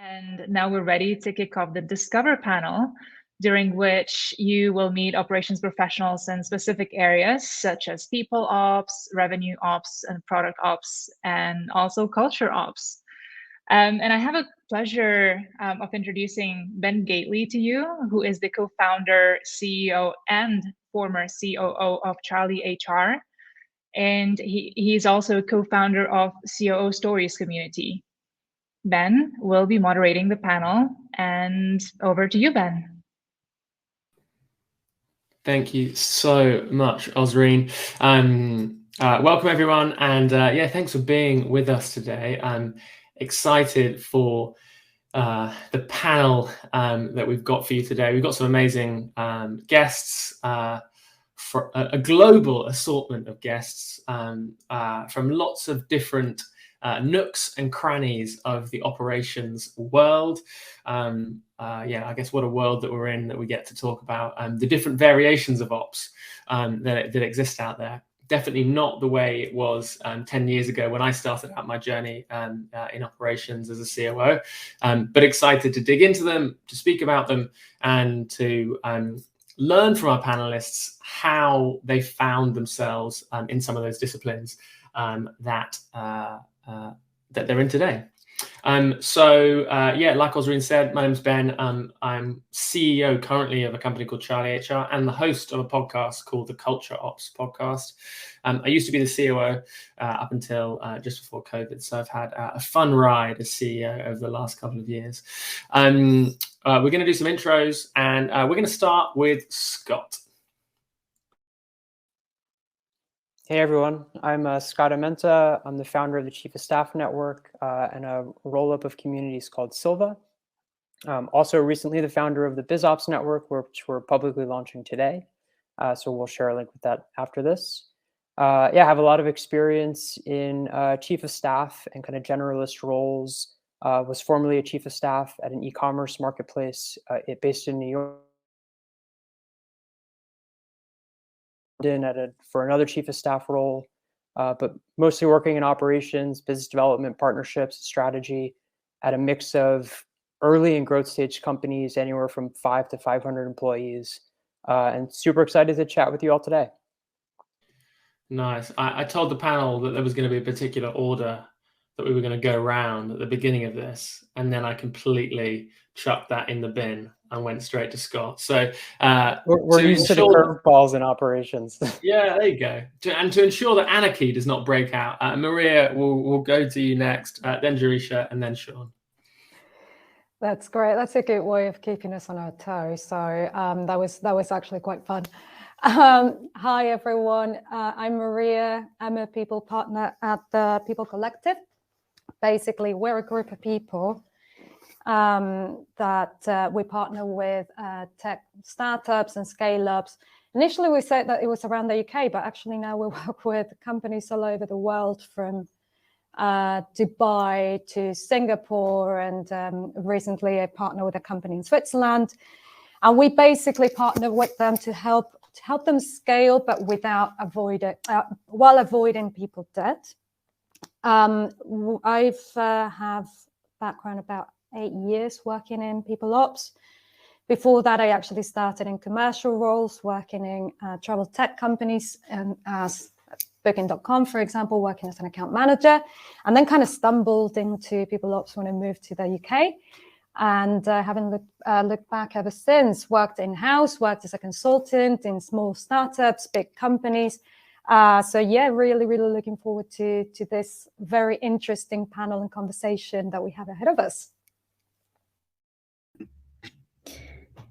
And now we're ready to kick off the Discover panel, during which you will meet operations professionals in specific areas such as people ops, revenue ops, and product ops, and also culture ops. And I have a pleasure of introducing Ben Gateley to you, who is the co-founder, CEO, and former COO of CharlieHR. And he's also a co-founder of COO Stories community. Ben will be moderating the panel, and over to you, Ben. Thank you so much, Osreen. Welcome, everyone, and thanks for being with us today. I'm excited for the panel that we've got for you today. We've got some amazing guests, for a global assortment of guests from lots of different nooks and crannies of the operations world. I guess what a world that we're in, that we get to talk about the different variations of ops that exist out there. Definitely not the way it was 10 years ago when I started out my journey in operations as a COO, but excited to dig into them, to speak about them, and to learn from our panelists how they found themselves in some of those disciplines that they're in today. Like Osreen said, my name's Ben. I'm CEO currently of a company called CharlieHR and the host of a podcast called the Culture Ops Podcast. I used to be the COO up until just before COVID, so I've had a fun ride as CEO over the last couple of years. We're going to do some intros, and we're going to start with Scott. Hey everyone, I'm Scott Amenta. I'm the founder of the Chief of Staff Network and a roll-up of communities called Silva. Also recently the founder of the BizOps Network, which we're publicly launching today. So we'll share a link with that after this. I have a lot of experience in Chief of Staff and kind of generalist roles. Was formerly a Chief of Staff at an e-commerce marketplace based in New York. For another Chief of Staff role, but mostly working in operations, business development, partnerships, strategy at a mix of early and growth stage companies, anywhere from 5 to 500 employees, and super excited to chat with you all today. Nice. I told the panel that there was going to be a particular order that we were going to go around at the beginning of this, and then I completely chucked that in the bin and went straight to Scott. So we're used to the curveballs in operations. Yeah, there you go. And to ensure that anarchy does not break out, Maria, we'll go to you next, then Jerisha, and then Sean. That's great. That's a good way of keeping us on our toes. So that was actually quite fun. Hi everyone. I'm Maria. I'm a people partner at the People Collective. Basically, we're a group of people that we partner with tech startups and scale-ups. Initially, we said that it was around the UK, but actually now we work with companies all over the world, from Dubai to Singapore, and recently I partnered with a company in Switzerland. And we basically partner with them to help them scale, but without while avoiding people debt. I've have background about 8 years working in people ops. Before that, I actually started in commercial roles, working in travel tech companies, and as Booking.com, for example, working as an account manager, and then kind of stumbled into people ops when I moved to the UK, and haven't looked back ever since. Worked in-house, worked as a consultant in small startups, big companies. Really looking forward to this very interesting panel and conversation that we have ahead of us.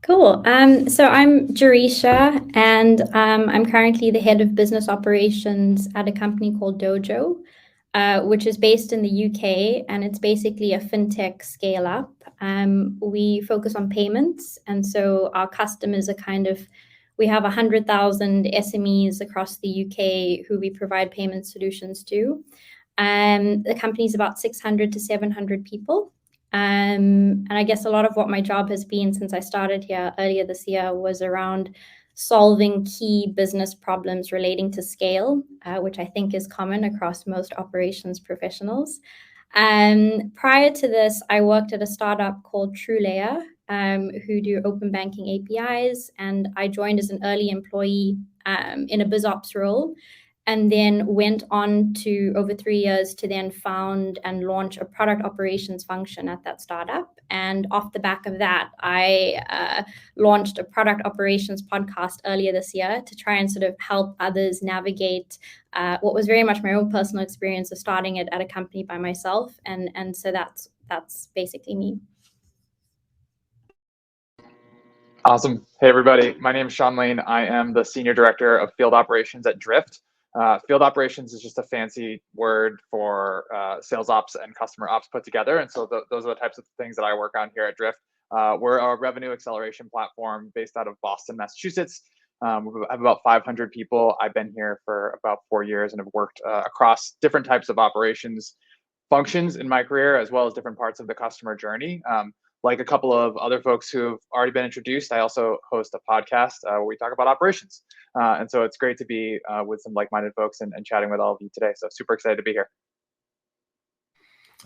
Cool. So I'm Jerisha, and I'm currently the head of business operations at a company called Dojo, which is based in the UK, and it's basically a fintech scale up. We focus on payments, and so our customers are we have 100,000 SMEs across the UK who we provide payment solutions to. The company is about 600 to 700 people. And I guess a lot of what my job has been since I started here earlier this year was around solving key business problems relating to scale, which I think is common across most operations professionals. Prior to this, I worked at a startup called TrueLayer, who do open banking APIs, and I joined as an early employee in a BizOps role, and then went on to over 3 years to then found and launch a product operations function at that startup. And off the back of that, I launched a product operations podcast earlier this year to try and sort of help others navigate what was very much my own personal experience of starting it at a company by myself. And so that's basically me. Awesome. Hey, everybody. My name is Sean Lane. I am the Senior Director of Field Operations at Drift. Field operations is just a fancy word for sales ops and customer ops put together. And so those are the types of things that I work on here at Drift. We're a revenue acceleration platform based out of Boston, Massachusetts. We have about 500 people. I've been here for about 4 years and have worked across different types of operations functions in my career, as well as different parts of the customer journey. Like a couple of other folks who have already been introduced, I also host a podcast where we talk about operations. And so it's great to be with some like-minded folks and chatting with all of you today. So super excited to be here.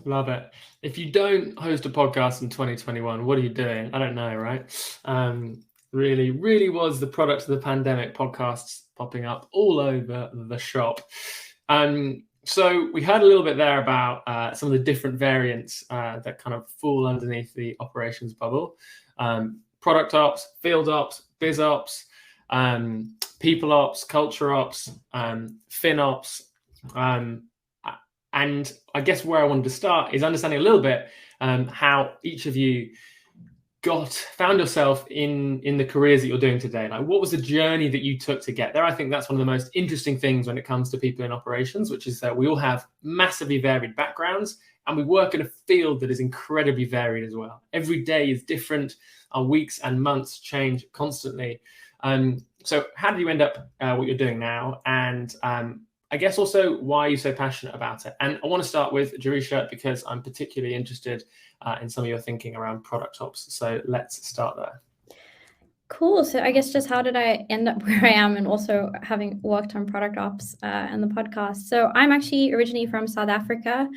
Love it. If you don't host a podcast in 2021, what are you doing? I don't know, right? Really was the product of the pandemic, podcasts popping up all over the shop. So we heard a little bit there about some of the different variants that kind of fall underneath the operations bubble. Product ops, field ops, biz ops, people ops, culture ops, fin ops. And I guess where I wanted to start is understanding a little bit how each of you found yourself in the careers that you're doing today. Like, what was the journey that you took to get there? I think that's one of the most interesting things when it comes to people in operations, which is that we all have massively varied backgrounds and we work in a field that is incredibly varied as well. Every day is different. Our weeks and months change constantly. So how did you end up what you're doing now? And I guess also why are you so passionate about it? And I want to start with Jarisha because I'm particularly interested in some of your thinking around product ops. So let's start there. Cool. So I guess just how did I end up where I am, and also having worked on product ops and the podcast. So I'm actually originally from South Africa.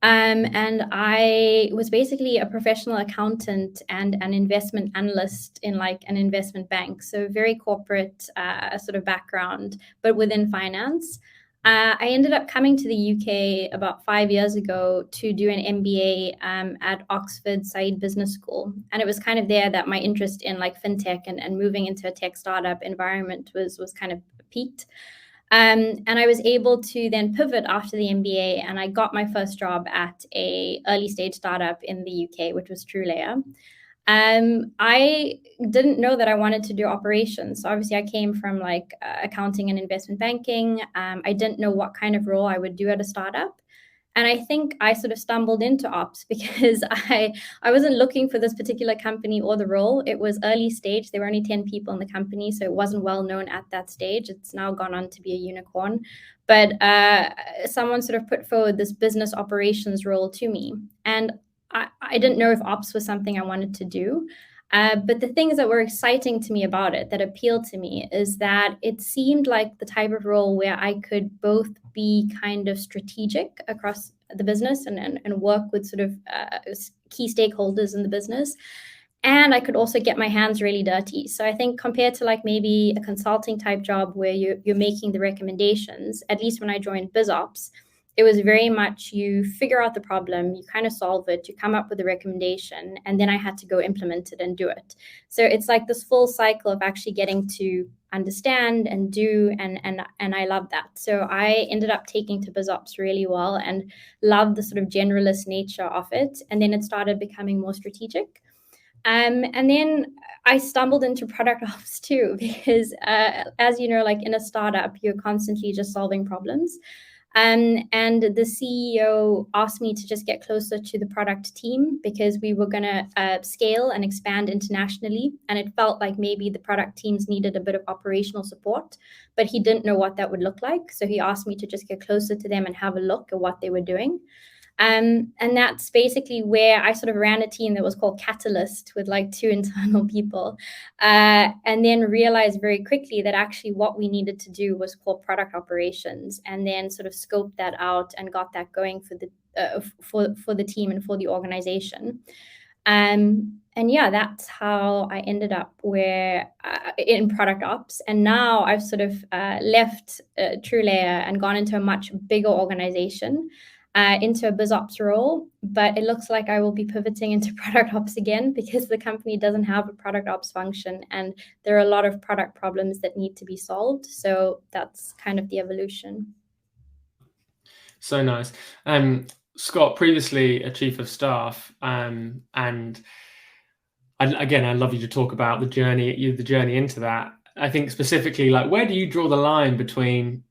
And I was basically a professional accountant and an investment analyst in like an investment bank. So very corporate sort of background, but within finance. I ended up coming to the UK about 5 years ago to do an MBA at Oxford Said Business School. And it was kind of there that my interest in like fintech and moving into a tech startup environment was kind of peaked. And I was able to then pivot after the MBA, and I got my first job at a early stage startup in the UK, which was TrueLayer. I didn't know that I wanted to do operations. So obviously I came from like accounting and investment banking. I didn't know what kind of role I would do at a startup. And I think I sort of stumbled into ops because I wasn't looking for this particular company or the role. It was early stage. There were only 10 people in the company, so it wasn't well known at that stage. It's now gone on to be a unicorn. But someone sort of put forward this business operations role to me. And I didn't know if ops was something I wanted to do. But the things that were exciting to me about it, that appealed to me, is that it seemed like the type of role where I could both be kind of strategic across the business and work with sort of key stakeholders in the business. And I could also get my hands really dirty. So I think compared to like maybe a consulting type job where you're making the recommendations, at least when I joined BizOps, it was very much you figure out the problem, you kind of solve it, you come up with a recommendation, and then I had to go implement it and do it. So it's like this full cycle of actually getting to understand and do, and I love that. So I ended up taking to BizOps really well and loved the sort of generalist nature of it. And then it started becoming more strategic. And then I stumbled into product ops too, because as you know, like in a startup, you're constantly just solving problems. And the CEO asked me to just get closer to the product team because we were going to scale and expand internationally. And it felt like maybe the product teams needed a bit of operational support, but he didn't know what that would look like. So he asked me to just get closer to them and have a look at what they were doing. And that's basically where I sort of ran a team that was called Catalyst with like 2 internal people, and then realized very quickly that actually what we needed to do was called product operations, and then sort of scoped that out and got that going for for the team and for the organization. And yeah, that's how I ended up in product ops. And now I've sort of left TrueLayer and gone into a much bigger organization, into a biz ops role. But it looks like I will be pivoting into product ops again, because the company doesn't have a product ops function, and there are a lot of product problems that need to be solved. So that's kind of the evolution. So nice. Scott, previously a chief of staff, and again, I'd love you to talk about the journey into that. I think specifically, like, where do you draw the line between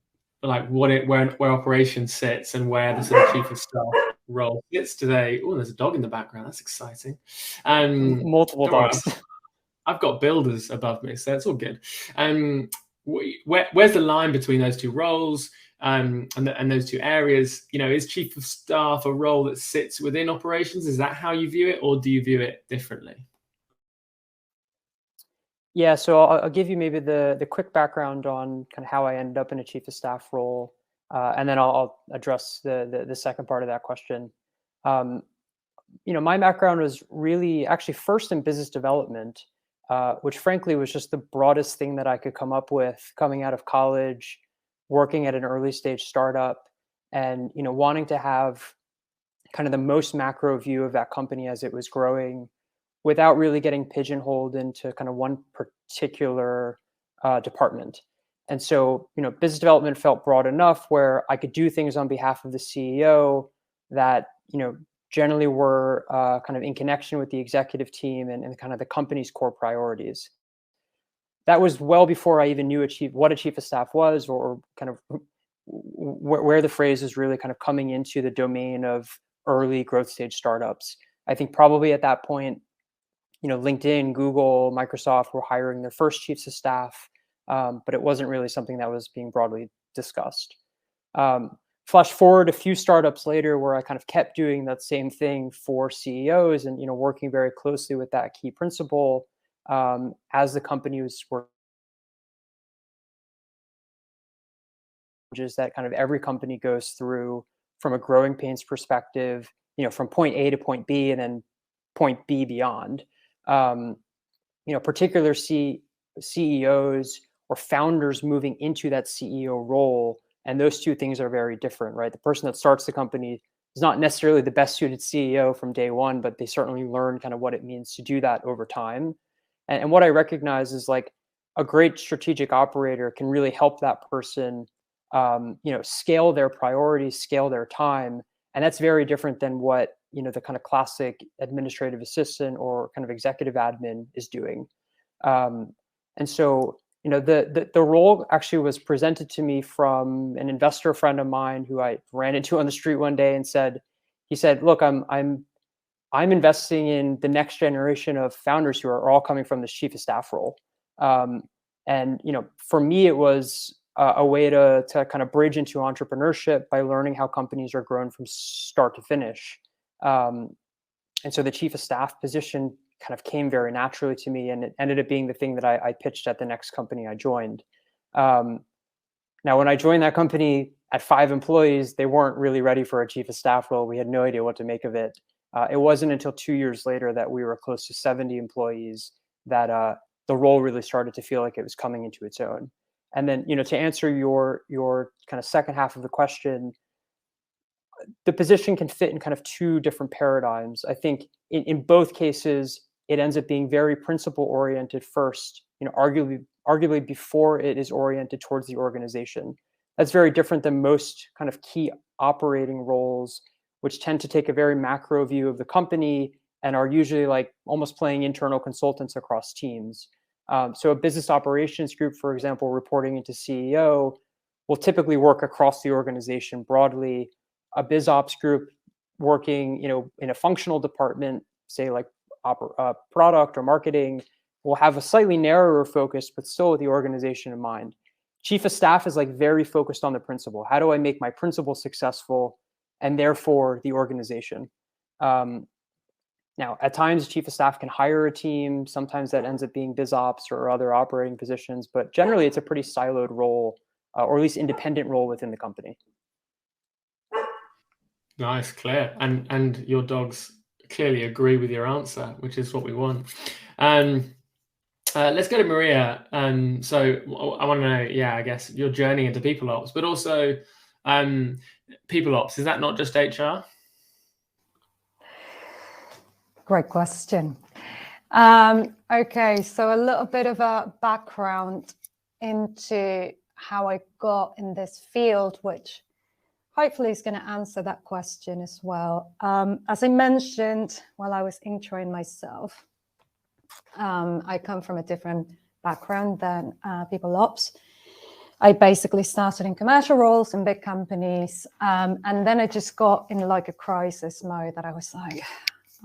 like where operations sits and where the sort of chief of staff role sits today? Oh, there's a dog in the background. That's exciting. Multiple dogs. I've got builders above me, so it's all good. Where's the line between those two roles? And those two areas, is chief of staff a role that sits within operations? Is that how you view it, or do you view it differently? Yeah, so I'll give you maybe the quick background on kind of how I ended up in a chief of staff role, and then I'll address the second part of that question. My background was really actually first in business development, which frankly was just the broadest thing that I could come up with coming out of college, working at an early stage startup, and wanting to have kind of the most macro view of that company as it was growing, without really getting pigeonholed into kind of one particular department. And so, business development felt broad enough where I could do things on behalf of the CEO that, generally were kind of in connection with the executive team and kind of the company's core priorities. That was well before I even knew what a chief of staff was, or kind of where the phrase is really kind of coming into the domain of early growth stage startups. I think probably at that point, LinkedIn, Google, Microsoft were hiring their first chiefs of staff, but it wasn't really something that was being broadly discussed. Flash forward a few startups later, where I kind of kept doing that same thing for CEOs and working very closely with that key principal as the company was working. That kind of every company goes through from a growing pains perspective, from point A to point B and then point B beyond. Particular CEOs or founders moving into that CEO role, and those two things are very different, right? The person that starts the company is not necessarily the best suited CEO from day one, but they certainly learn kind of what it means to do that over time. And what I recognize is like a great strategic operator can really help that person, scale their priorities, scale their time. And that's very different than what, the kind of classic administrative assistant or kind of executive admin is doing. And so, the role actually was presented to me from an investor friend of mine who I ran into on the street one day, and he said, look, I'm investing in the next generation of founders who are all coming from the chief of staff role. And, for me, it was a way to kind of bridge into entrepreneurship by learning how companies are grown from start to finish. And so the chief of staff position kind of came very naturally to me, and it ended up being the thing that I pitched at the next company I joined. Now, when I joined that company at 5 employees, they weren't really ready for a chief of staff role. We had no idea what to make of it. It wasn't until 2 years later that we were close to 70 employees that the role really started to feel like it was coming into its own. And then, to answer your kind of second half of the question, the position can fit in kind of 2 different paradigms. I think in both cases, it ends up being very principle oriented first, arguably before it is oriented towards the organization. That's very different than most kind of key operating roles, which tend to take a very macro view of the company and are usually like almost playing internal consultants across teams. So a business operations group, for example, reporting into CEO, will typically work across the organization broadly. A biz ops group working, in a functional department, say like product or marketing, will have a slightly narrower focus, but still with the organization in mind. Chief of staff is like very focused on the principal. How do I make my principal successful, and therefore the organization? Now, at times, chief of staff can hire a team. Sometimes that ends up being biz ops or other operating positions, but generally it's a pretty siloed role, or at least independent role within the company. Nice, clear. And your dogs clearly agree with your answer, which is what we want. Let's go to Maria. So I want to know, I guess your journey into people ops, but also people ops. Is that not just HR? Great question. Okay, so a little bit of a background into how I got in this field, which hopefully is going to answer that question as well. As I mentioned while I was introing myself, I come from a different background than people ops. I basically started in commercial roles in big companies, and then I just got in like a crisis mode that I was like,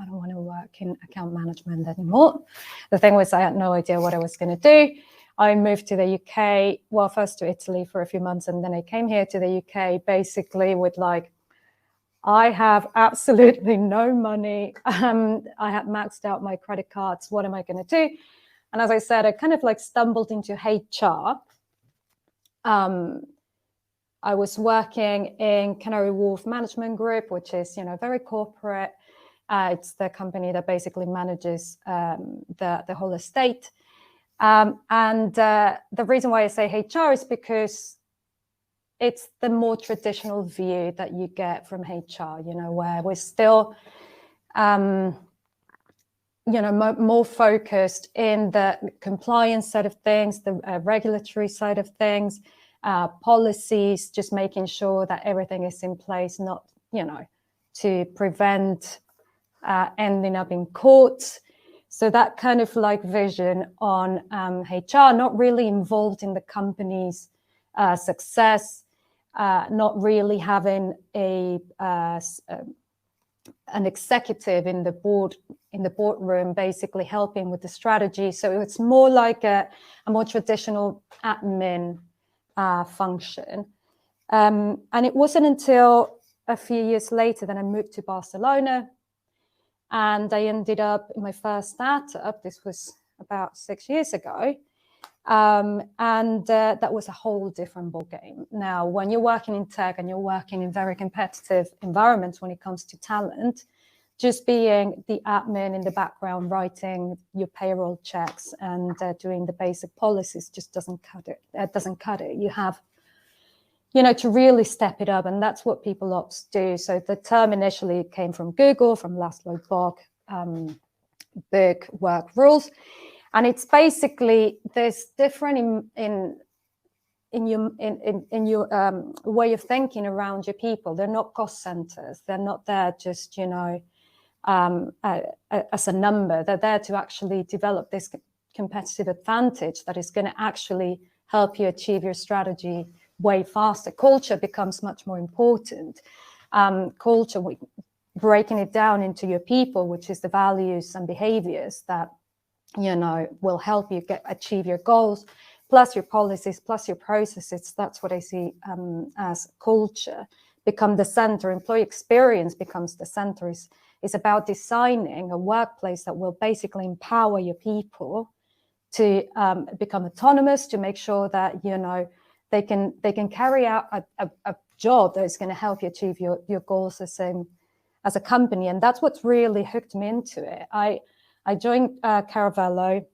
I don't want to work in account management anymore. The thing was, I had no idea what I was going to do. I moved to the UK, well, first to Italy for a few months, and then I came here to the UK basically with like, I have absolutely no money. I had maxed out my credit cards. What am I going to do? And as I said, I kind of like stumbled into HR. I was working in Canary Wharf Management Group, which is, very corporate. It's the company that basically manages the whole estate. And the reason why I say HR is because it's the more traditional view that you get from HR, where we're still, more focused in the compliance side of things, the regulatory side of things, policies, just making sure that everything is in place, not, to prevent ending up in court. So that kind of like vision on HR, not really involved in the company's success, not really having an executive in the boardroom, basically helping with the strategy. So it's more like a more traditional admin function. And it wasn't until a few years later that I moved to Barcelona. And I ended up in my first startup. This was about 6 years ago. And that was a whole different ballgame. Now, when you're working in tech and you're working in very competitive environments when it comes to talent, just being the admin in the background, writing your payroll checks and doing the basic policies just doesn't cut it. It doesn't cut it. You have, to really step it up. And that's what people ops do. So the term initially came from Google, from Laszlo Bock, big work rules. And it's basically there's different in your way of thinking around your people. They're not cost centers. They're not there just as a number. They're there to actually develop this competitive advantage that is going to actually help you achieve your strategy way faster. Culture becomes much more important. Culture, breaking it down into your people, which is the values and behaviors that will help you achieve your goals, plus your policies, plus your processes. That's what I see as culture become the center. Employee experience becomes the center. It's about designing a workplace that will basically empower your people to become autonomous, to make sure that they can carry out a job that is going to help you achieve your goals as a company. And that's what's really hooked me into it. I joined Caravello,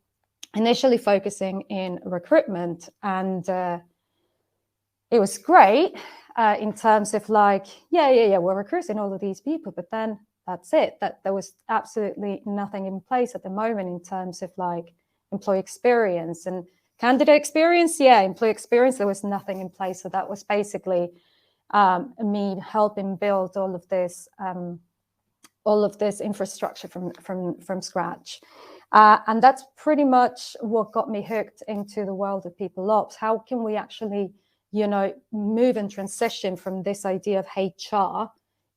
initially focusing in recruitment, and it was great in terms of like, we're recruiting all of these people, but then that's it. That there was absolutely nothing in place at the moment in terms of like employee experience and candidate experience. Employee experience, there was nothing in place. So that was basically me helping build all of this infrastructure from scratch. And that's pretty much what got me hooked into the world of people ops. How can we actually, move and transition from this idea of HR,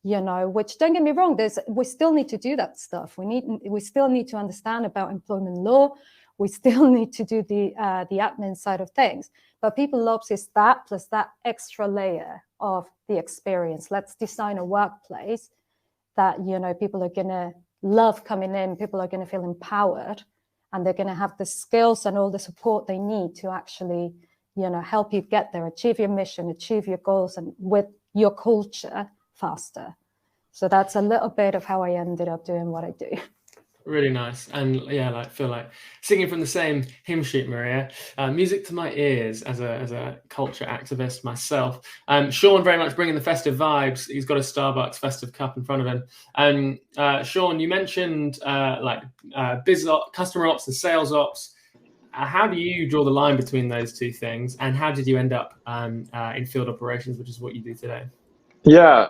which, don't get me wrong, we still need to do that stuff. We still need to understand about employment law. We still need to do the admin side of things. But people ops is that plus that extra layer of the experience. Let's design a workplace that people are going to love coming in, people are going to feel empowered, and they're going to have the skills and all the support they need to actually help you get there, achieve your mission, achieve your goals, and with your culture faster. So that's a little bit of how I ended up doing what I do. Really nice. And yeah, like feel like singing from the same hymn sheet, Maria. Music to my ears as a culture activist myself. Sean very much bringing the festive vibes. He's got a Starbucks festive cup in front of him. Sean, you mentioned customer ops and sales ops. How do you draw the line between those two things, and how did you end up in field operations, which is what you do today? Yeah,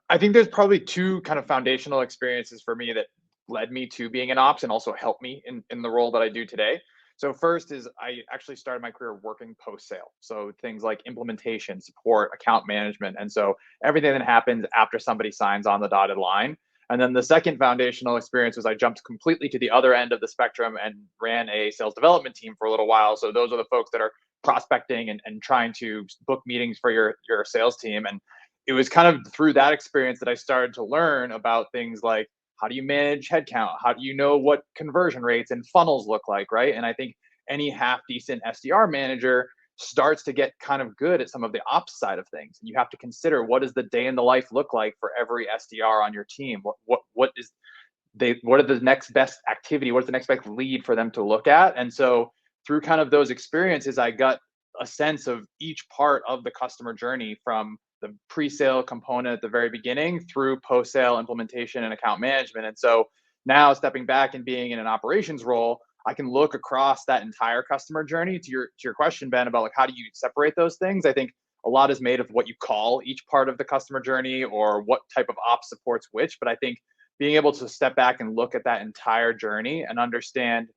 I think there's probably two kind of foundational experiences for me that led me to being an ops and also helped me in the role that I do today. So first is I actually started my career working post-sale. So things like implementation, support, account management. And so everything that happens after somebody signs on the dotted line. And then the second foundational experience was I jumped completely to the other end of the spectrum and ran a sales development team for a little while. So those are the folks that are prospecting and trying to book meetings for your sales team. And it was kind of through that experience that I started to learn about things like, how do you manage headcount? How do you know what conversion rates and funnels look like, right? And I think any half decent SDR manager starts to get kind of good at some of the ops side of things. And you have to consider, what does the day in the life look like for every SDR on your team? What are the next best activity? What's the next best lead for them to look at? And so through kind of those experiences, I got a sense of each part of the customer journey, from the pre-sale component at the very beginning through post-sale implementation and account management. And so now, stepping back and being in an operations role, I can look across that entire customer journey. To your question, Ben, about like, how do you separate those things? I think a lot is made of what you call each part of the customer journey or what type of ops supports which. But I think being able to step back and look at that entire journey and understand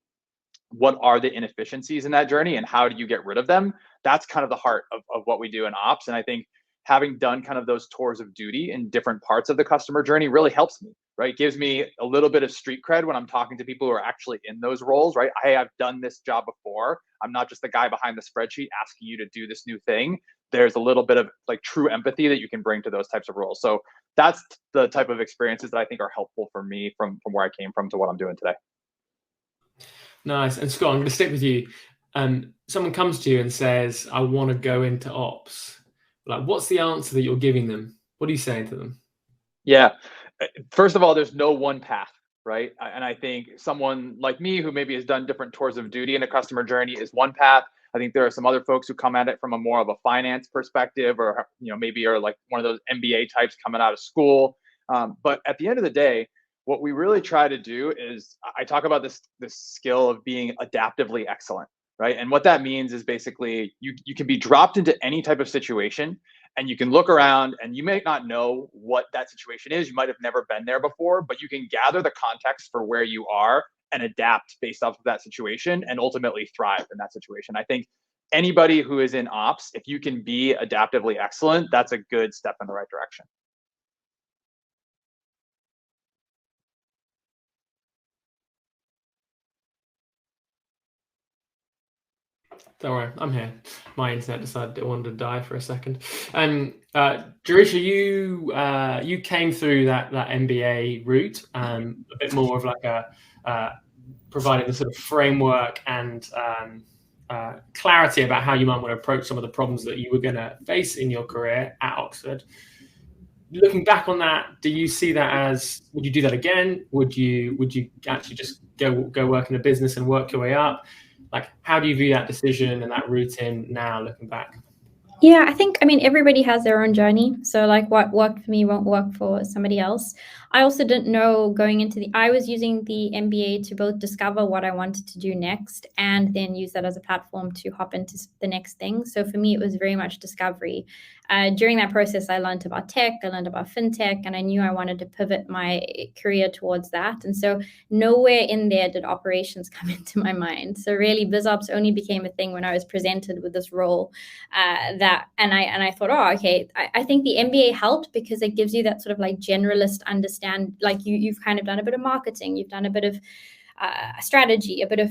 what are the inefficiencies in that journey and how do you get rid of them, that's kind of the heart of what we do in ops. And I think having done kind of those tours of duty in different parts of the customer journey really helps me, right? Gives me a little bit of street cred when I'm talking to people who are actually in those roles, right? Hey, I've done this job before. I'm not just the guy behind the spreadsheet asking you to do this new thing. There's a little bit of like true empathy that you can bring to those types of roles. So that's the type of experiences that I think are helpful for me from where I came from to what I'm doing today. Nice. And Scott, I'm going to stick with you. Someone comes to you and says, I want to go into ops. Like, what's the answer that you're giving them? What are you saying to them? Yeah. First of all, there's no one path, right? And I think someone like me who maybe has done different tours of duty in a customer journey is one path. I think there are some other folks who come at it from a more of a finance perspective, or maybe are like one of those MBA types coming out of school. But at the end of the day, what we really try to do is, I talk about this skill of being adaptively excellent, right? And what that means is basically you can be dropped into any type of situation and you can look around and you may not know what that situation is. You might have never been there before, but you can gather the context for where you are and adapt based off of that situation and ultimately thrive in that situation. I think anybody who is in ops, if you can be adaptively excellent, that's a good step in the right direction. Don't worry, I'm here. My internet decided it wanted to die for a second. Jerisha, you came through that MBA route, a bit more of like providing the sort of framework and clarity about how you might want to approach some of the problems that you were going to face in your career at Oxford. Looking back on that, do you see that as, would you do that again? Would you actually just go work in a business and work your way up? Like, how do you view that decision and that routine now, looking back? Yeah, I mean, everybody has their own journey. So like what worked for me won't work for somebody else. I also didn't know going into I was using the MBA to both discover what I wanted to do next and then use that as a platform to hop into the next thing. So for me, it was very much discovery. During that process, I learned about tech, I learned about fintech, and I knew I wanted to pivot my career towards that. And so nowhere in there did operations come into my mind. So really, BizOps only became a thing when I was presented with this role and I thought, oh, okay, I think the MBA helped because it gives you that sort of like generalist understand, like you've kind of done a bit of marketing, you've done a bit of strategy, a bit of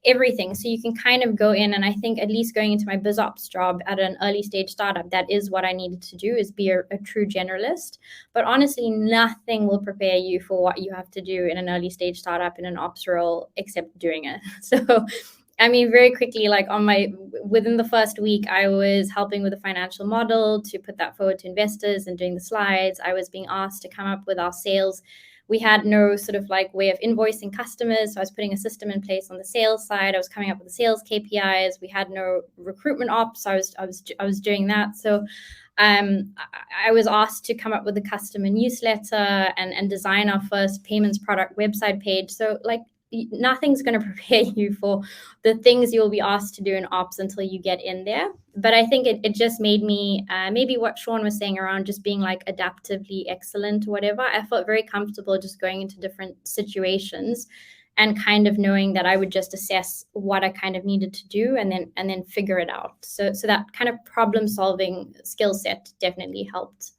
everything. So you can kind of go in, and I think at least going into my BizOps job at an early stage startup, that is what I needed to do, is be a true generalist. But honestly, nothing will prepare you for what you have to do in an early stage startup in an ops role except doing it. So I mean, very quickly, like within the first week, I was helping with the financial model to put that forward to investors and doing the slides. I was being asked to come up with our sales. We had no sort of like way of invoicing customers. So I was putting a system in place on the sales side. I was coming up with the sales KPIs. We had no recruitment ops. I was doing that. So I was asked to come up with a customer newsletter and design our first payments product website page. So like, nothing's going to prepare you for the things you'll be asked to do in ops until you get in there. But I think it just made me, maybe what Sean was saying around just being like adaptively excellent or whatever, I felt very comfortable just going into different situations and kind of knowing that I would just assess what I kind of needed to do and then figure it out. So that kind of problem solving skill set definitely helped.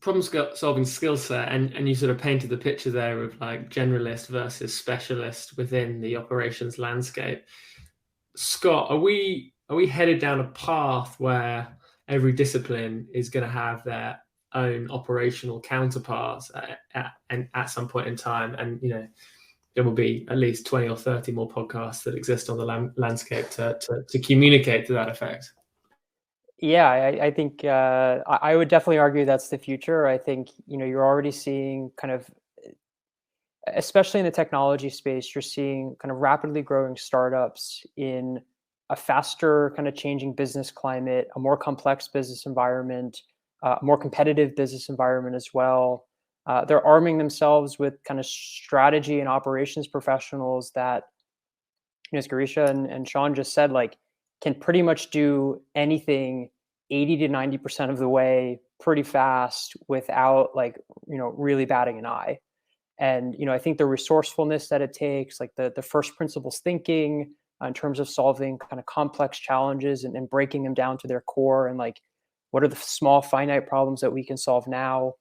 Problem-solving skill set, and you sort of painted the picture there of like generalist versus specialist within the operations landscape. Scott, are we headed down a path where every discipline is going to have their own operational counterparts at some point in time? And there will be at least 20 or 30 more podcasts that exist on the landscape to communicate to that effect. Yeah, I think I would definitely argue that's the future. I think, you're already seeing kind of, especially in the technology space, you're seeing kind of rapidly growing startups in a faster kind of changing business climate, a more complex business environment, a more competitive business environment as well. They're arming themselves with kind of strategy and operations professionals that, as Garisha and Sean just said, like, can pretty much do anything 80 to 90% of the way pretty fast without like, really batting an eye. And, I think the resourcefulness that it takes, like the first principles thinking in terms of solving kind of complex challenges and breaking them down to their core and like, what are the small finite problems that we can solve now,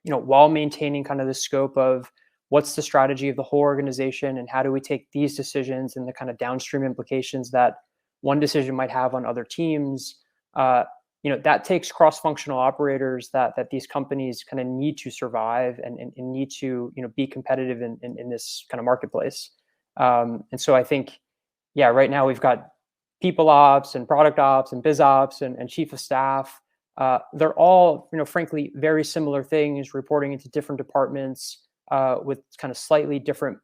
while maintaining kind of the scope of what's the strategy of the whole organization and how do we take these decisions and the kind of downstream implications that one decision might have on other teams. That takes cross-functional operators that these companies kind of need to survive and need to, be competitive in this kind of marketplace. And so I think, right now we've got people ops and product ops and biz ops and chief of staff. They're all, frankly, very similar things, reporting into different departments with kind of slightly different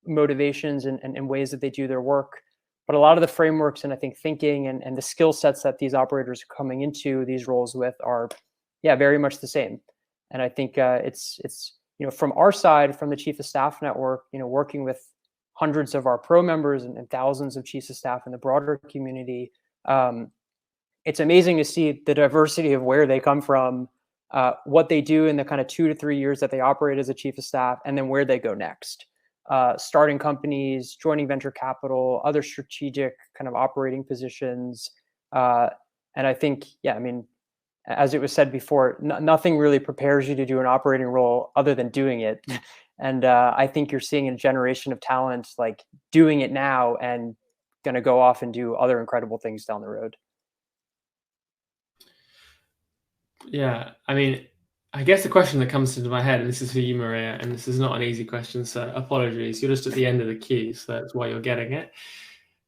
motivations and ways that they do their work. But a lot of the frameworks and I think thinking and the skill sets that these operators are coming into these roles with are, very much the same. And I think it's from our side, from the Chief of Staff Network, working with hundreds of our pro members and thousands of chiefs of staff in the broader community, it's amazing to see the diversity of where they come from, what they do in the kind of 2 to 3 years that they operate as a chief of staff, and then where they go next. Starting companies, joining venture capital, other strategic kind of operating positions. And I think, as it was said before, nothing really prepares you to do an operating role other than doing it. And I think you're seeing a generation of talent like doing it now and going to go off and do other incredible things down the road. Yeah, I guess the question that comes into my head, and this is for you, Maria, and this is not an easy question, so apologies. You're just at the end of the queue, so that's why you're getting it.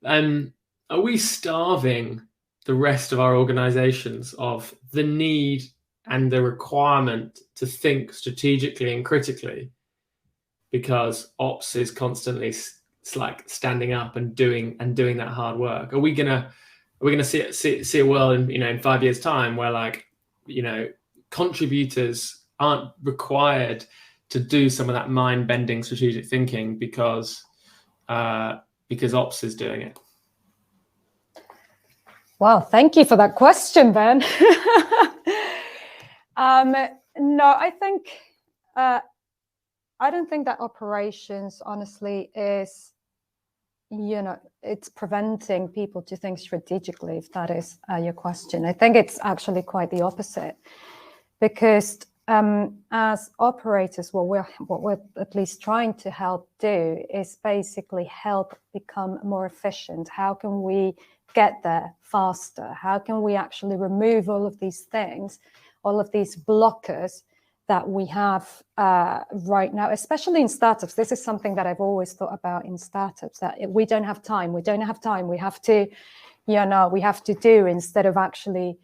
Are we starving the rest of our organizations of the need and the requirement to think strategically and critically because ops is constantly like standing up and doing that hard work? Are we gonna see a world in 5 years' time where like contributors aren't required to do some of that mind-bending strategic thinking because ops is doing it? Wow, thank you for that question, Ben. No, I think I don't think that operations, honestly, is it's preventing people to think strategically, if that is your question. I think it's actually quite the opposite, because as operators, what we're at least trying to help do is basically help become more efficient. How can we get there faster? How can we actually remove all of these things, all of these blockers that we have right now, especially in startups. This is something that I've always thought about in startups, that we don't have time. We have to, we have to do, instead of actually,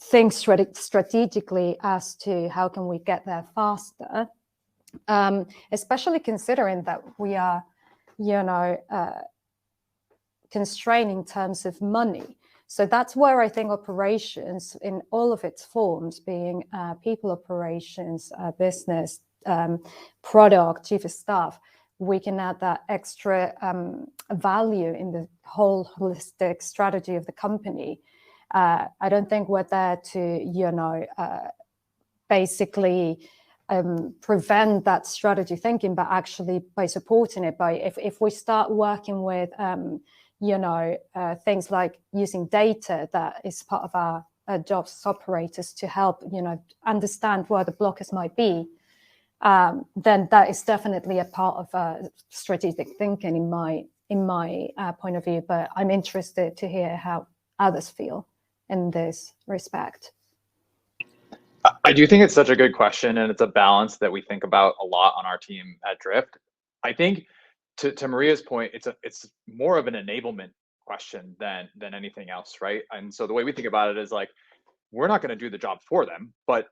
think strategically as to how can we get there faster, especially considering that we are, constrained in terms of money. So that's where I think operations in all of its forms, being people operations, business, product, chief of staff, we can add that extra value in the whole holistic strategy of the company. I don't think we're there to, basically prevent that strategy thinking, but actually by supporting it, by if we start working with things like using data that is part of our jobs as operators to help, understand where the blockers might be, then that is definitely a part of strategic thinking in my point of view. But I'm interested to hear how others feel in this respect. I do think it's such a good question, and it's a balance that we think about a lot on our team at Drift. I think to Maria's point, it's more of an enablement question than anything else, right? And so the way we think about it is like, we're not going to do the job for them, but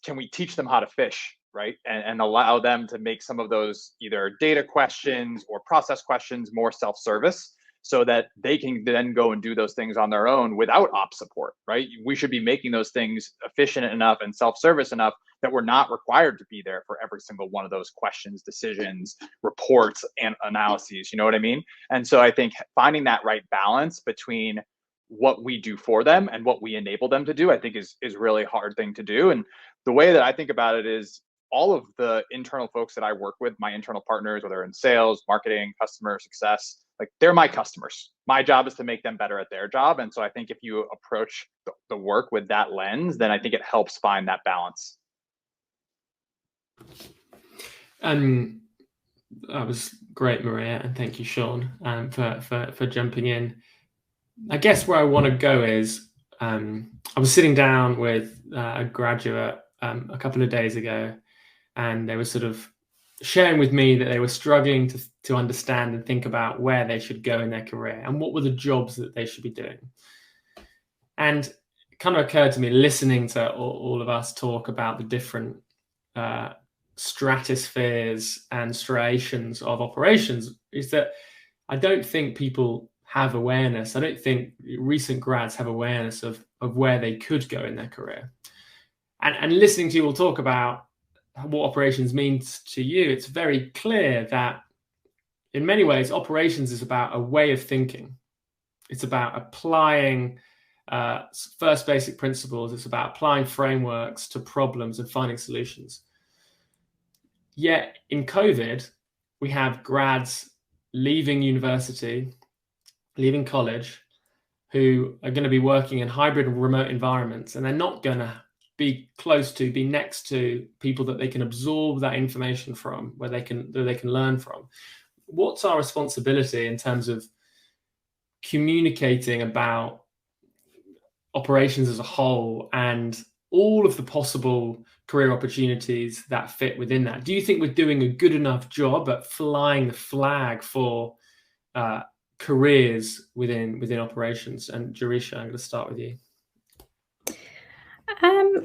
can we teach them how to fish, right? And allow them to make some of those either data questions or process questions more self-service, so that they can then go and do those things on their own without ops support, right? We should be making those things efficient enough and self-service enough that we're not required to be there for every single one of those questions, decisions, reports, and analyses, you know what I mean? And so I think finding that right balance between what we do for them and what we enable them to do, I think is really hard thing to do. And the way that I think about it is, all of the internal folks that I work with, my internal partners, whether in sales, marketing, customer success, like, they're my customers. My job is to make them better at their job. And so I think if you approach the work with that lens, then I think it helps find that balance. That was great, Maria, and thank you, Sean, for jumping in. I guess where I want to go is, I was sitting down with a graduate a couple of days ago, and they were sort of sharing with me that they were struggling to understand and think about where they should go in their career and what were the jobs that they should be doing. And it kind of occurred to me, listening to all of us talk about the different stratospheres and striations of operations, is that I don't think people have awareness. I don't think recent grads have awareness of where they could go in their career. And listening to you all talk about what operations means to you, it's very clear that in many ways, operations is about a way of thinking. It's about applying first basic principles. It's about applying frameworks to problems and finding solutions. Yet in COVID, we have grads leaving university, leaving college, who are going to be working in hybrid and remote environments, and they're not going to be next to people that they can absorb that information from, where they can learn from. What's our responsibility in terms of communicating about operations as a whole and all of the possible career opportunities that fit within that? Do you think we're doing a good enough job at flying the flag for careers within operations? And Jerisha, I'm going to start with you.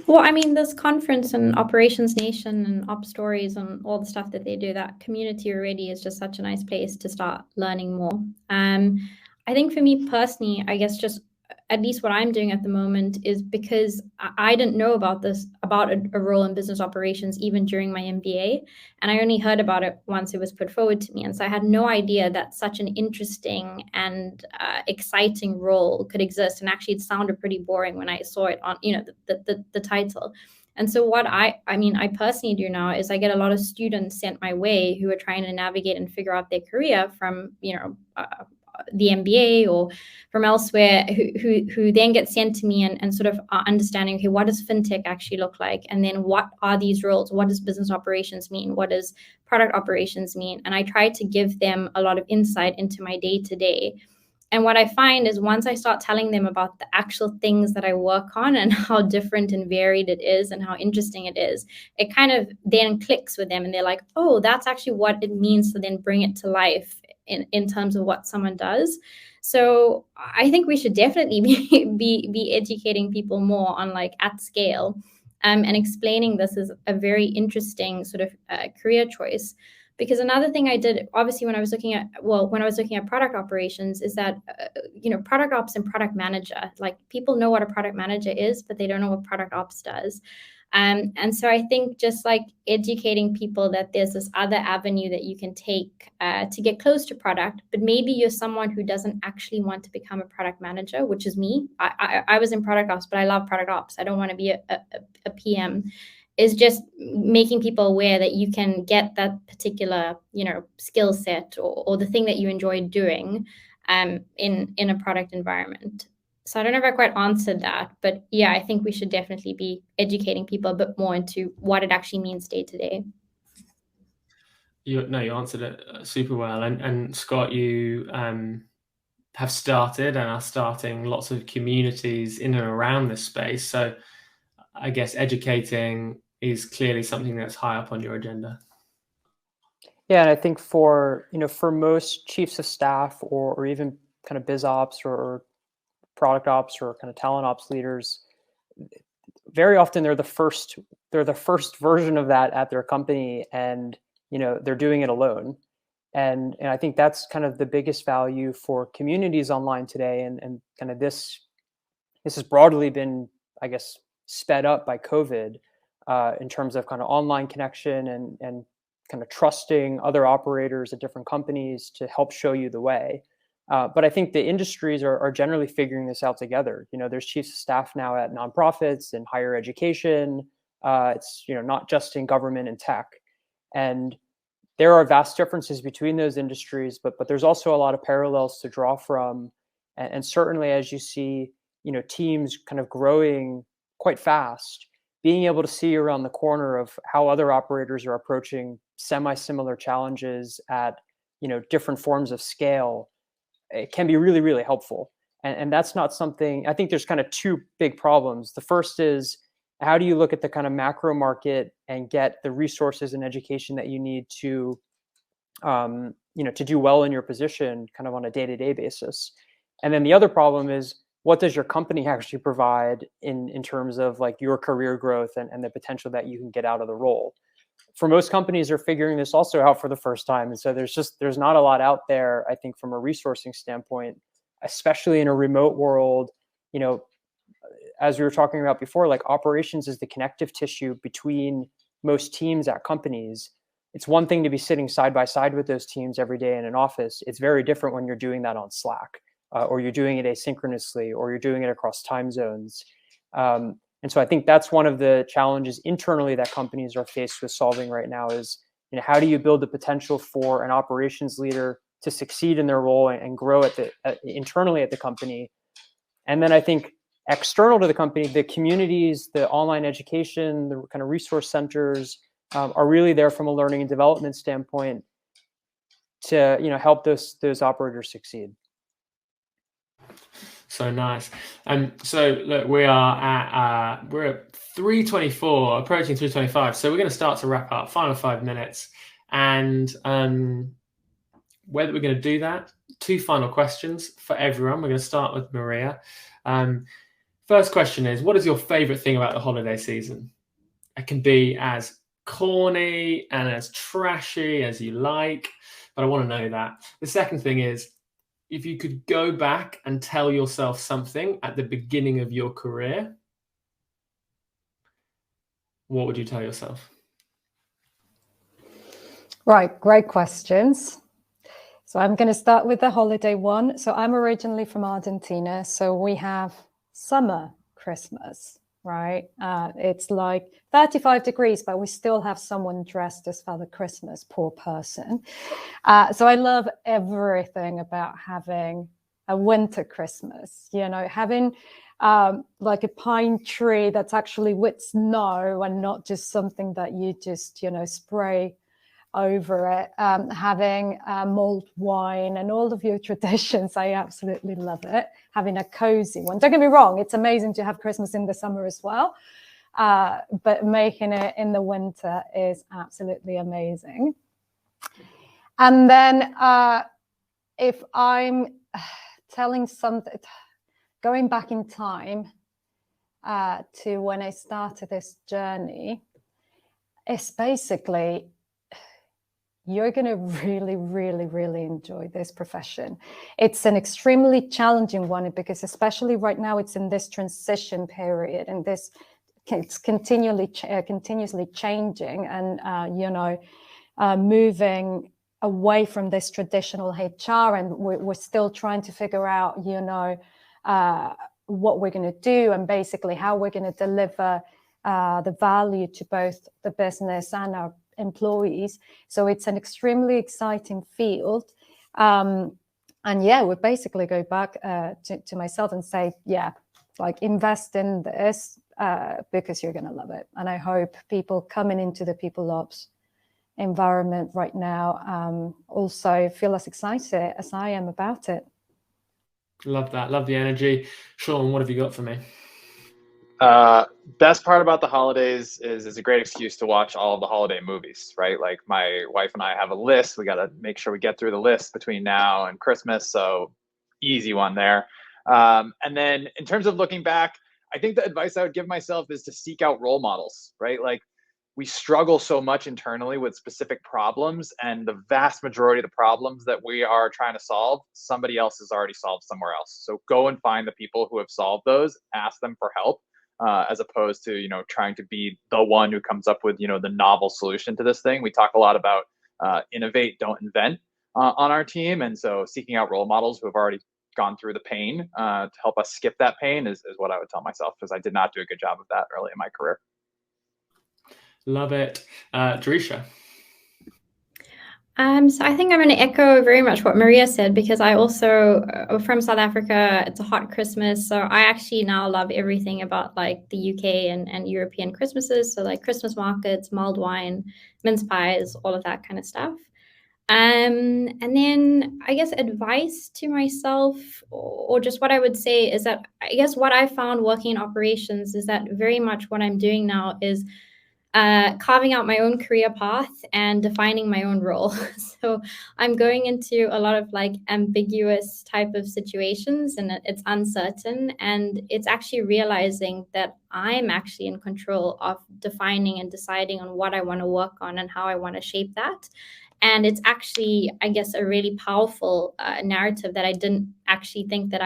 Well, I mean, this conference and Operations Nation and Op Stories and all the stuff that they do, that community already is just such a nice place to start learning more. I think for me personally, I guess just at least what I'm doing at the moment is because I didn't know about a role in business operations even during my MBA. And I only heard about it once it was put forward to me. And so I had no idea that such an interesting and exciting role could exist. And actually, it sounded pretty boring when I saw it on, the title. And so what I personally do now is I get a lot of students sent my way who are trying to navigate and figure out their career from, the MBA or from elsewhere, who then get sent to me and sort of are understanding, okay, what does fintech actually look like? And then what are these roles? What does business operations mean? What does product operations mean? And I try to give them a lot of insight into my day-to-day. And what I find is once I start telling them about the actual things that I work on and how different and varied it is and how interesting it is, it kind of then clicks with them and they're like, oh, that's actually what it means to then bring it to life in terms of what someone does. So I think we should definitely be educating people more on like at scale, and explaining this as a very interesting sort of career choice. Because another thing I did, obviously, when I was looking at product operations, is that product ops and product manager, like people know what a product manager is, but they don't know what product ops does. And so I think just like educating people that there's this other avenue that you can take to get close to product, but maybe you're someone who doesn't actually want to become a product manager, which is me. I was in product ops, but I love product ops. I don't want to be a PM. Is just making people aware that you can get that particular, skill set or the thing that you enjoy doing in a product environment. So I don't know if I quite answered that, but yeah, I think we should definitely be educating people a bit more into what it actually means day to day. You answered it super well. And Scott, you have started and are starting lots of communities in and around this space. So I guess educating is clearly something that's high up on your agenda. Yeah, and I think for most chiefs of staff or even kind of biz ops or product ops or kind of talent ops leaders, very often they're the first version of that at their company, and they're doing it alone. And I think that's kind of the biggest value for communities online today, and kind of this has broadly been, I guess, sped up by COVID in terms of kind of online connection and kind of trusting other operators at different companies to help show you the way. But I think the industries are generally figuring this out together. There's chiefs of staff now at nonprofits and higher education. It's not just in government and tech. And there are vast differences between those industries, but there's also a lot of parallels to draw from. And certainly as you see, teams kind of growing quite fast, being able to see around the corner of how other operators are approaching semi-similar challenges at, different forms of scale, it can be really, really helpful. And that's not something, I think there's kind of two big problems. The first is, how do you look at the kind of macro market and get the resources and education that you need to, to do well in your position kind of on a day-to-day basis? And then the other problem is, what does your company actually provide in terms of like your career growth and the potential that you can get out of the role? For most companies, are figuring this also out for the first time. And so there's not a lot out there, I think, from a resourcing standpoint, especially in a remote world. As we were talking about before, like operations is the connective tissue between most teams at companies. It's one thing to be sitting side by side with those teams every day in an office. It's very different when you're doing that on Slack, or you're doing it asynchronously, or you're doing it across time zones. And so I think that's one of the challenges internally that companies are faced with solving right now is, how do you build the potential for an operations leader to succeed in their role and grow internally at the company? And then I think external to the company, the communities, the online education, the kind of resource centers are really there from a learning and development standpoint to, help those operators succeed. So nice. So look, we're at 3:24, approaching 3:25. So we're going to start to wrap up. Final 5 minutes, and whether we're going to do that, 2 final questions for everyone. We're going to start with Maria. First question is, what is your favorite thing about the holiday season? It can be as corny and as trashy as you like, but I want to know that. The second thing is, if you could go back and tell yourself something at the beginning of your career, what would you tell yourself? Right, great questions. So I'm going to start with the holiday one. So I'm originally from Argentina, so we have summer Christmas, right? It's like 35 degrees, but we still have someone dressed as Father Christmas, poor person. So I love everything about having a winter Christmas, having like a pine tree that's actually with snow and not just something that you just, spray over it, having mulled wine and all of your traditions. I absolutely love it. Having a cozy one. Don't get me wrong, it's amazing to have Christmas in the summer as well. But making it in the winter is absolutely amazing. And then if I'm telling something, going back in time to when I started this journey, it's basically, you're going to really, really, really enjoy this profession. It's an extremely challenging one because especially right now, it's in this transition period and it's continuously changing and, moving away from this traditional HR, and we're still trying to figure out, what we're going to do and basically how we're going to deliver the value to both the business and our employees. So it's an extremely exciting field. And yeah, we basically go back to myself and say, invest in this because you're going to love it. And I hope people coming into the people ops environment right now also feel as excited as I am about it. Love that. Love the energy. Sean, what have you got for me? Best part about the holidays is it's a great excuse to watch all of the holiday movies, right? Like my wife and I have a list. We got to make sure we get through the list between now and Christmas. So easy one there. And then in terms of looking back, I think the advice I would give myself is to seek out role models, right? Like we struggle so much internally with specific problems, and the vast majority of the problems that we are trying to solve, somebody else has already solved somewhere else. So go and find the people who have solved those, ask them for help. As opposed to, trying to be the one who comes up with, the novel solution to this thing. We talk a lot about innovate, don't invent on our team. And so seeking out role models who have already gone through the pain to help us skip that pain is what I would tell myself, because I did not do a good job of that early in my career. Love it. Jerisha. So I think I'm going to echo very much what Maria said, because I also, from South Africa, it's a hot Christmas. So I actually now love everything about like the UK and European Christmases. So like Christmas markets, mulled wine, mince pies, all of that kind of stuff. And then I guess advice to myself, or just what I would say is that I guess what I found working in operations is that very much what I'm doing now is carving out my own career path and defining my own role. So I'm going into a lot of like ambiguous type of situations, and it's uncertain. And it's actually realizing that I'm actually in control of defining and deciding on what I want to work on and how I want to shape that. And it's actually, I guess, a really powerful narrative that I didn't actually think that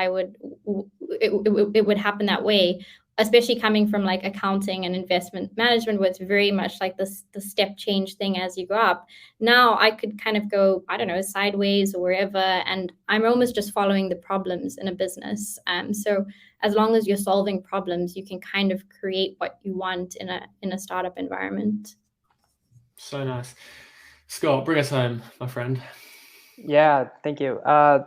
it would happen that way, especially coming from like accounting and investment management, where it's very much like the step change thing as you go up. Now I could kind of go, I don't know, sideways or wherever, and I'm almost just following the problems in a business. So as long as you're solving problems, you can kind of create what you want in a startup environment. So nice. Scott, bring us home, my friend. Yeah, thank you. I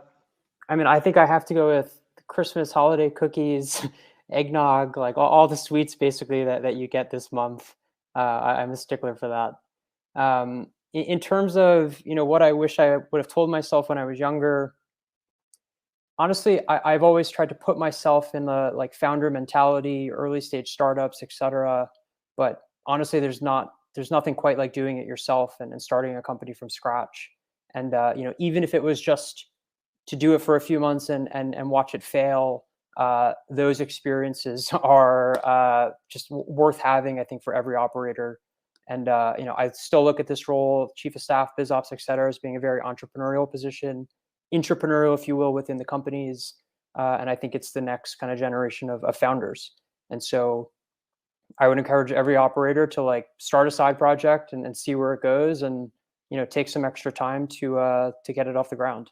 think I have to go with Christmas holiday cookies, eggnog, like all the sweets basically that you get this month. I'm a stickler for that. In terms of, what I wish I would have told myself when I was younger, honestly, I've always tried to put myself in the like founder mentality, early stage startups, etc. But honestly, there's nothing quite like doing it yourself and starting a company from scratch. And even if it was just to do it for a few months and watch it fail, those experiences are just worth having, I think, for every operator. And I still look at this role, chief of staff, biz ops, et cetera, as being a very entrepreneurial position, intrapreneurial, if you will, within the companies. And I think it's the next kind of generation of founders. And so I would encourage every operator to like start a side project and see where it goes, and take some extra time to get it off the ground.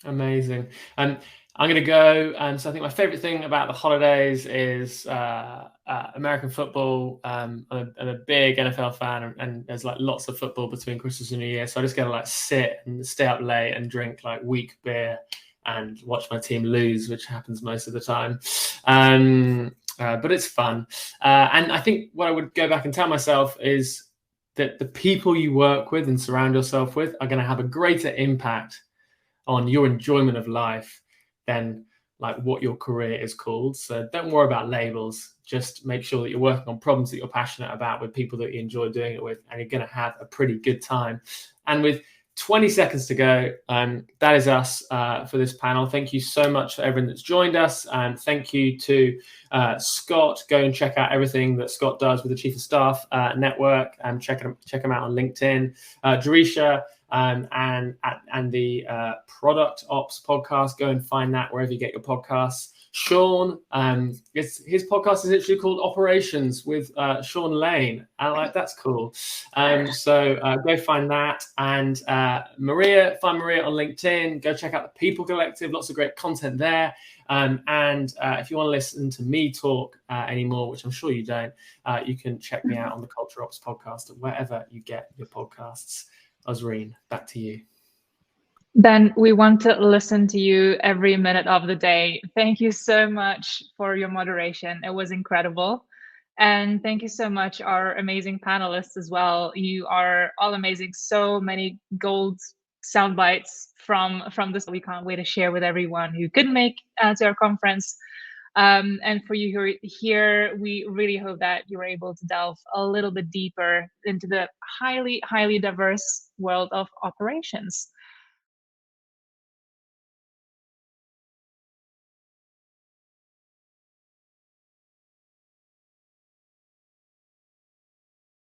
Amazing. I'm going to go. So I think my favorite thing about the holidays is American football. I'm a big NFL fan, and there's like lots of football between Christmas and New Year. So I just get to like sit and stay up late and drink like weak beer and watch my team lose, which happens most of the time. But it's fun. And I think what I would go back and tell myself is that the people you work with and surround yourself with are going to have a greater impact on your enjoyment of life than like what your career is called. So don't worry about labels. Just make sure that you're working on problems that you're passionate about with people that you enjoy doing it with, and you're going to have a pretty good time. And with 20 seconds to go, that is us for this panel. Thank you so much for everyone that's joined us, and thank you to Scott. Go and check out everything that Scott does with the Chief of Staff Network, and check him out on LinkedIn. Jerisha, and the Product Ops podcast. Go and find that wherever you get your podcasts. Sean, his podcast is actually called Operations with Sean Lane. That's cool. So go find that. And Maria, find Maria on LinkedIn. Go check out the People Collective. Lots of great content there. And if you want to listen to me talk anymore, which I'm sure you don't, you can check me out on the Culture Ops podcast or wherever you get your podcasts. Osreen, back to you. Ben, we want to listen to you every minute of the day. Thank you so much for your moderation. It was incredible. And thank you so much, our amazing panelists as well. You are all amazing. So many gold sound bites from this. We can't wait to share with everyone who couldn't make to our conference. And for you who are here, we really hope that you were able to delve a little bit deeper into the highly, highly diverse world of operations.